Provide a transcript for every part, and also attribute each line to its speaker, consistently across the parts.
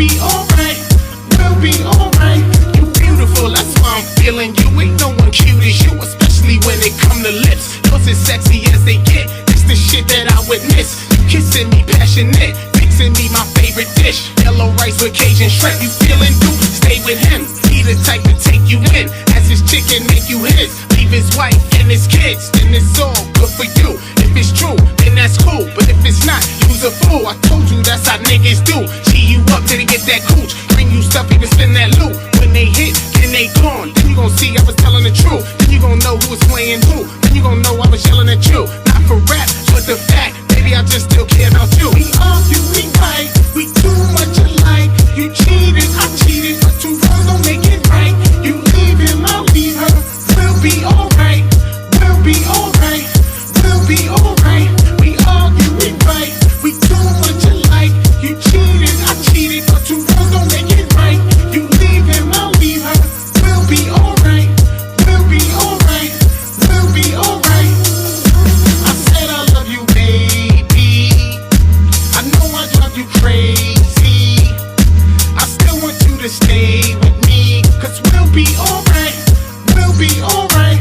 Speaker 1: be alright, we'll be alright. You beautiful, that's why I'm feeling you. Ain't no one cute as you, especially when it come to lips. Yours as sexy as they get, it's the shit that I would miss. You kissing me passionate, fixing me my favorite dish. Yellow rice with Cajun shrimp, you feeling you? Stay with him, he the type to take you in. As his chicken make you his, leave his wife and his kids, then it's all good for you. If it's true, then that's cool, but if it's not, you's a fool. I told you that's how niggas do. Gee you up till they get that cooch, bring you stuff, even spin that loot. When they hit, then they gone, then you gon' see I was telling the truth. Then you gon' know who was playing who, then you gon' know I was yelling at you. Not for rap, but the fact, baby, I just still care about you. We argue, we fight, we too much alike. You cheated, I cheated, but two wrongs don't make it right. You leave him, I'll leave her. We'll be alright, we'll be alright, we'll be alright. We argue, we fight, we too much alike. You cheated, I cheated, but two wrongs don't make it right. You leave him, I'll leave her. We'll be alright, we'll be alright, we'll be alright. I said I love you, baby. I know I drive you crazy. I still want you to stay with me, 'cause we'll be alright, we'll be alright.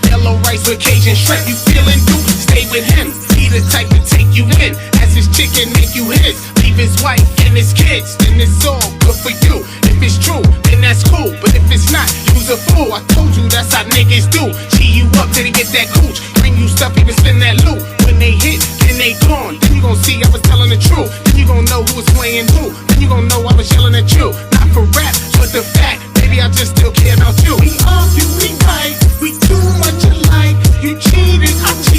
Speaker 1: Yellow rice with Cajun shrimp, you feeling you? Stay with him, he the type to take you in. As his chicken make you his, leave his wife and his kids, then it's all good for you. If it's true, then that's cool, but if it's not, you's a fool. I told you that's how niggas do. Gee you up till they get that cooch, bring you stuff, even spin that loot. When they hit, then they gone, then you gon' see I was telling the truth. Then you gon' know who was playing who, then you gon' know I was yelling at you. Not for rap, but the fact, baby, I just still care about you. We argue, we fight, we too much alike. You cheated, I cheated.